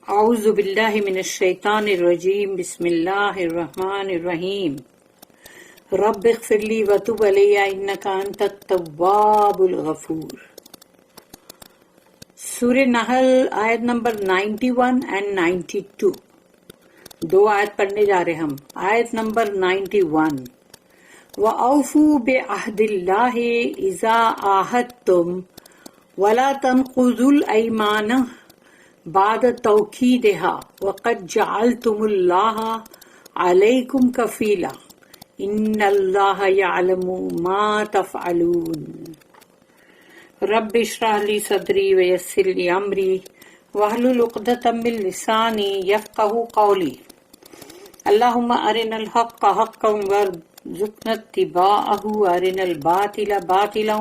اعوذ باللہ من الشیطان الرجیم بسم اللہ الرحمن الرحیم رب اغفر لی وتب علی انک انت التواب الغفور۔ سورہ نحل آیت نمبر 91 and 92، دو آیت پڑھنے جا رہے ہم۔ آیت نمبر 91، وَأَوْفُوا بِعَهْدِ اللَّهِ إِذَا عَاهَدتُّمْ وَلَا تَنقُضُوا الْأَيْمَانَ بَعْدَ تَوْكِيدِهَا وَقَدْ جَعَلْتُمُ اللَّهَ عَلَيْكُمْ كَفِيلًا إِنَّ اللَّهَ يَعْلَمُ مَا تَفْعَلُونَ۔ رَبِّ اشْرَحْ لِي صَدْرِي وَيَسِّرْ لِي أَمْرِي وَاحْلُلْ عُقْدَةً مِّن لِّسَانِي يَفْقَهُوا قَوْلِي۔ اللهم أرنا الحق حقا وارزقنا اتباعه وأرنا الباطل باطلا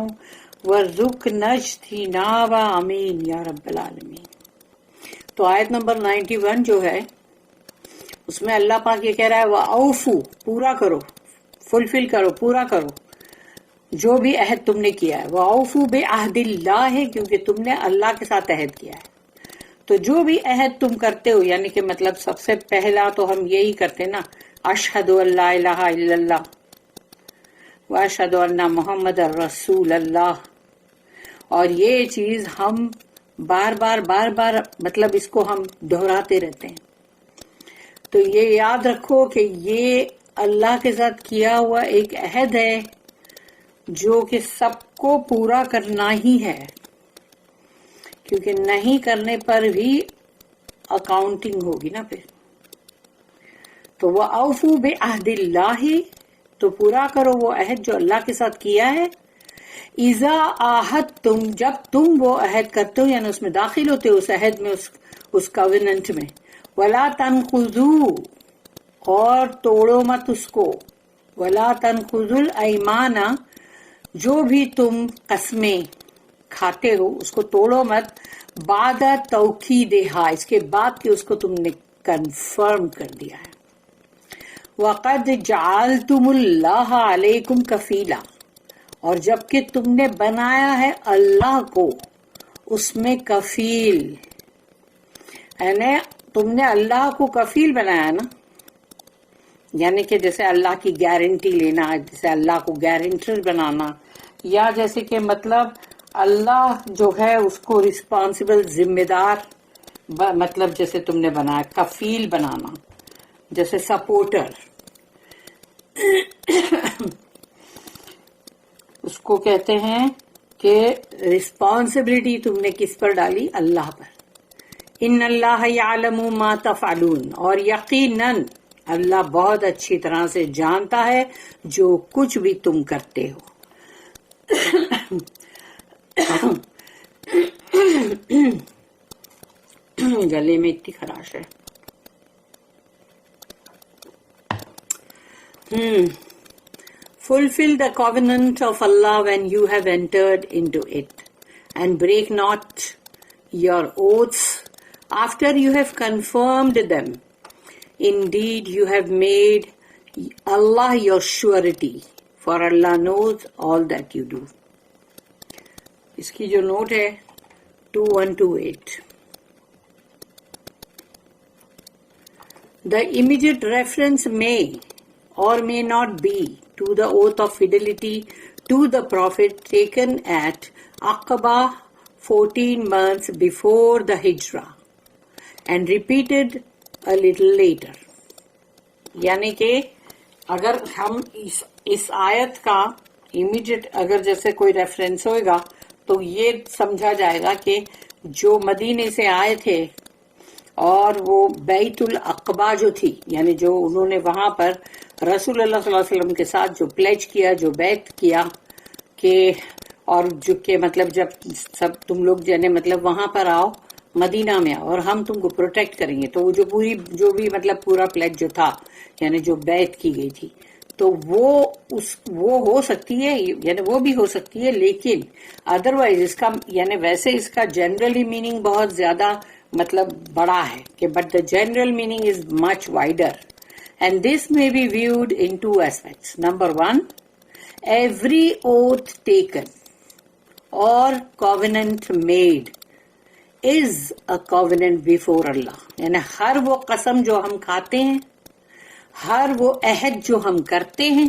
وارزقنا اجتنابه آمین یا رب العالمین۔ تو آیت نمبر 91 جو ہے اس میں اللہ پاک یہ کہہ رہا ہے وَأَوْفُوا، پورا کرو، فلفل کرو، پورا کرو جو بھی عہد تم نے کیا ہے۔ وَأَوْفُوا بِعَهْدِ اللَّهِ، کیونکہ تم نے اللہ کے ساتھ عہد کیا ہے۔ تو جو بھی عہد تم کرتے ہو، یعنی کہ مطلب سب سے پہلا تو ہم یہی کرتے نا، اشہد ان لا الہ الا اللہ واشہد ان محمد رسول اللہ، اور یہ چیز ہم بار بار مطلب اس کو ہم دہراتے رہتے ہیں۔ تو یہ یاد رکھو کہ یہ اللہ کے ساتھ کیا ہوا ایک عہد ہے جو کہ سب کو پورا کرنا ہی ہے، کیونکہ نہیں کرنے پر بھی اکاؤنٹنگ ہوگی نا پھر۔ تو وَأَوْفُوا بِعَهْدِ اللَّهِ، تو پورا کرو وہ عہد جو اللہ کے ساتھ کیا ہے۔ اِذَا عَاهَدتُّمْ، جب تم وہ عہد کرتے ہو، یعنی اس میں داخل ہوتے ہو، اس عہد میں، اس کویننٹ میں۔ وَلَا تَنْقُضُوا، اور توڑو مت اس کو۔ وَلَا تَنْقُضُوا الْأَيْمَانَ، جو بھی تم قسمیں کھاتے ہو اس کو توڑو مت، بعد توکیدہا، اس کے بعد کہ اس کو تم نے کنفرم کر دیا ہے۔ وَقَدْ جَعَلْتُمُ اللَّهَ عَلَيْكُمْ كَفِيلًا، اور جبکہ تم نے بنایا ہے اللہ کو اس میں کفیل، یعنی تم نے اللہ کو کفیل بنایا نا، یعنی کہ جیسے اللہ کی گارنٹی لینا، جیسے اللہ کو گارنٹر بنانا، یا جیسے کہ مطلب اللہ جو ہے اس کو رسپانسبل، ذمہ دار، مطلب جیسے تم نے بنایا کفیل بنانا، جیسے سپورٹر، اس کو کہتے ہیں کہ رسپانسبلٹی تم نے کس پر ڈالی؟ اللہ پر۔ ان اللہ یعلم ما تفعلون، اور یقیناً اللہ بہت اچھی طرح سے جانتا ہے جو کچھ بھی تم کرتے ہو۔ گلے میں اتنی خراش ہے۔ Fulfill the covenant of Allah when you have entered into it, and break not your oaths after you have confirmed them. Indeed, you have made Allah your surety, for Allah knows all that you do. اس کی جو note ہے 2128۔ The immediate reference may or may not be to the oath of fidelity to the Prophet taken at Aqaba 14 months before the Hijrah and repeated a little later۔ یعنی کہ اگر ہم اس آیت کا immediate اگر جیسے کوئی ریفرنس ہوئے گا تو یہ سمجھا جائے گا کہ جو مدینے سے آئے تھے اور وہ بیت العقبہ جو تھی، یعنی جو انہوں نے وہاں پر رسول اللہ صلی اللہ علیہ وسلم کے ساتھ جو پلیج کیا، جو بیعت کیا کہ، اور جو کہ مطلب جب سب تم لوگ یعنی مطلب وہاں پر آؤ، مدینہ میں آؤ اور ہم تم کو پروٹیکٹ کریں گے، تو وہ جو بھی مطلب پورا پلیج جو تھا، یعنی جو بیعت کی گئی تھی، تو وہ ہو سکتی ہے، یعنی وہ بھی ہو سکتی ہے، لیکن ادروائز اس کا یعنی ویسے اس کا جنرلی میننگ بہت زیادہ مطلب بڑا ہے کہ but the general meaning is much wider, and this may be viewed in two aspects. Number one, every oath taken or covenant made is a covenant before Allah. یعنی ہر وہ قسم جو ہم کھاتے ہیں، ہر وہ عہد جو ہم کرتے ہیں،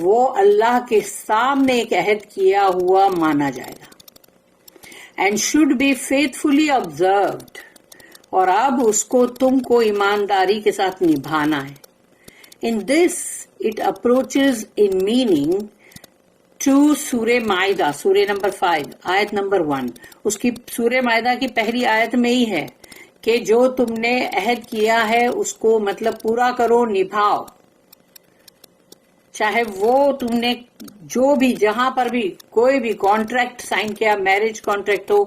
وہ اللہ کے سامنے ایک عہد کیا ہوا مانا جائے گا. اینڈ شوڈ بی فیتھفلی آبزروڈ، اور اب اس کو تم کو ایمانداری کے ساتھ نبھانا ہے. In this it approaches in meaning to سورہ معاہدہ، سورہ نمبر 5 آیت نمبر 1. اس کی سورہ معاہدہ کی پہلی آیت میں ہی ہے کہ جو تم نے عہد کیا ہے اس کو مطلب پورا کرو، نبھاؤ. چاہے وہ تم نے جو بھی جہاں پر بھی کوئی بھی کانٹریکٹ سائن کیا، میرج کانٹریکٹ ہو،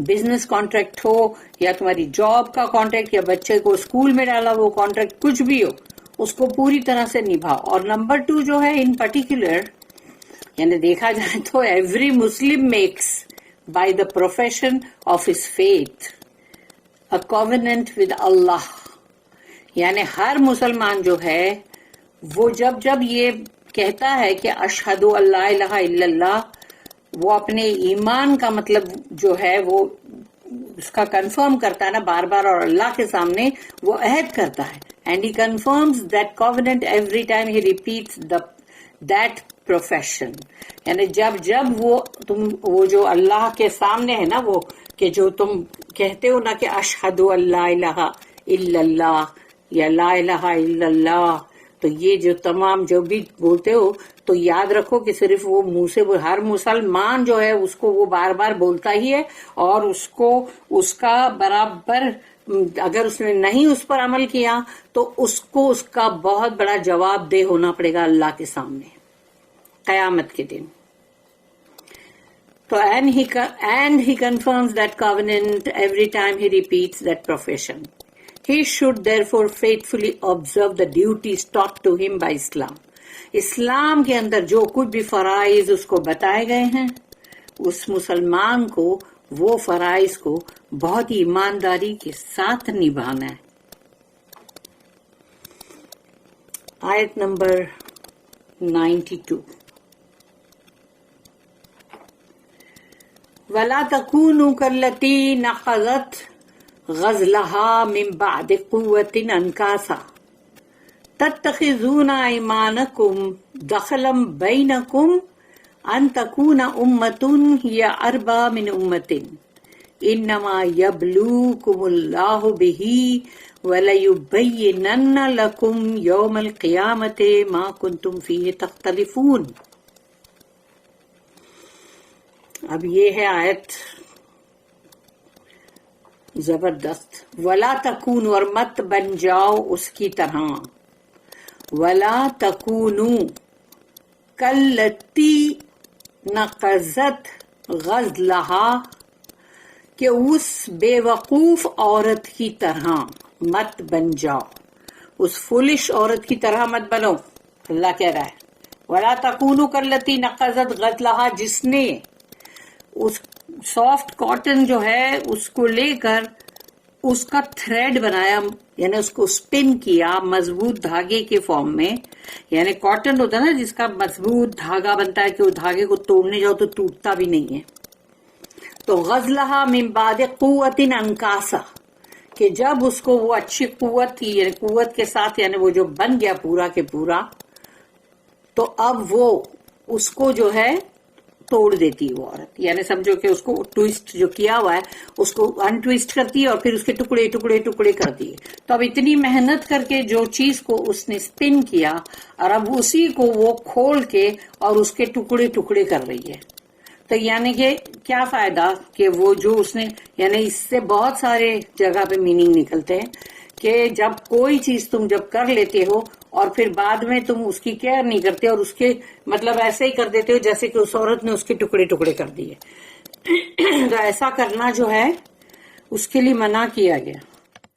بزنس کانٹریکٹ ہو، یا تمہاری جاب کا کانٹریکٹ، یا بچے کو اسکول میں ڈالا وہ کانٹریکٹ، کچھ بھی ہو، اس کو پوری طرح سے نبھاؤ. اور نمبر 2 جو ہے ان پرٹیکولر، یعنی دیکھا جائے تو every Muslim makes by the profession of his faith a covenant with Allah. یعنی ہر مسلمان جو ہے وہ جب یہ کہتا ہے کہ اشہد ان لا الہ الا اللہ، وہ اپنے ایمان کا مطلب جو ہے وہ اس کا کنفرم کرتا ہے نا بار بار، اور اللہ کے سامنے وہ عہد کرتا ہے. And he confirms that covenant every time he repeats that profession. یعنی جب وہ جو اللہ کے سامنے ہے نا، وہ کہ جو تم کہتے ہو نا کہ اشہد ان لا الہ الا اللہ یا لا الہ الا اللہ، تو یہ جو تمام جو بھی بولتے ہو تو یاد رکھو کہ صرف وہ منہ سے، ہر مسلمان جو ہے اس کو وہ بار بار بولتا ہی ہے، اور اس کو اس کا برابر اگر اس نے نہیں اس پر عمل کیا تو اس کو اس کا بہت بڑا جواب دہ ہونا پڑے گا اللہ کے سامنے قیامت کے دن. تو and he confirms that covenant every time he repeats that profession. He should therefore faithfully observe the duties taught to him by Islam. اسلام کے اندر جو کچھ بھی فرائض اس کو بتائے گئے ہیں، اس مسلمان کو وہ فرائض کو بہت ہی ایمانداری کے ساتھ نبھانا ہے. آیت نمبر 92. وَلَا تَكُونُوا كَالَّتِي نَقَضَتْ غَزْلَهَا مِن بَعْدِ قُوَّةٍ أَنْكَاثًا تَتَّخِذُونَ أَيْمَانَكُمْ دَخْلًا بَيْنَكُمْ أَن تَكُونَ أُمَّةٌ هِيَ أَرْبَىٰ مِنْ أُمَّةٍ إِنَّمَا يَبْلُوكُمُ اللَّهُ بِهِ وَلَيُبَيِّنَنَّ لَكُمْ يَوْمَ الْقِيَامَةِ مَا كُنتُمْ فِيهِ تَخْتَلِفُونَ. اب یہ ہے آیت زبردست. وَلَا تَكُونُوا، اور مت بن جاؤ اس کی طرح. وَلَا تَكُونُوا كَالَّتِي نَقَضَتْ غَزْلَهَا، کہ اس بے وقوف عورت کی طرح مت بن جاؤ، اس فولش عورت کی طرح مت بنو. اللہ کہہ رہا ہے وَلَا تَكُونُوا كَالَّتِي نَقَضَتْ غَزْلَهَا، جس نے اس سافٹ کاٹن جو ہے اس کو لے کر اس کا تھریڈ بنایا، یعنی اس کو سپن کیا مضبوط دھاگے کے فارم میں. یعنی کاٹن ہوتا ہے نا جس کا مضبوط دھاگا بنتا ہے کہ وہ دھاگے کو توڑنے جاؤ تو ٹوٹتا بھی نہیں ہے. تو غزلہا من بعد قوت انکاسا، کہ جب اس کو وہ اچھی قوت تھی، یعنی قوت کے ساتھ، یعنی وہ جو بن گیا پورا کے پورا، تو اب وہ اس کو جو ہے توڑ دیتی وہ عورت. یعنی سمجھو کہ اس کو ٹویسٹ جو کیا ہوا ہے اس کو انٹویسٹ کرتی ہے اور پھر اس کے ٹکڑے ٹکڑے ٹکڑے کر دیے. تو اب اتنی محنت کر کے جو چیز کو اس نے سپن کیا، اور اب اسی کو وہ کھول کے اور اس کے ٹکڑے ٹکڑے کر رہی ہے. تو یعنی کہ کیا فائدہ کہ وہ جو اس نے، یعنی اس سے بہت سارے جگہ پہ میننگ نکلتے ہیں کہ جب کوئی چیز تم جب کر لیتے ہو اور پھر بعد میں تم اس کی کیئر نہیں کرتے اور اس کے مطلب ایسے ہی کر دیتے ہو جیسے کہ اس عورت نے اس کے ٹکڑے ٹکڑے کر دیے. تو ایسا کرنا جو ہے اس کے لیے منع کیا گیا.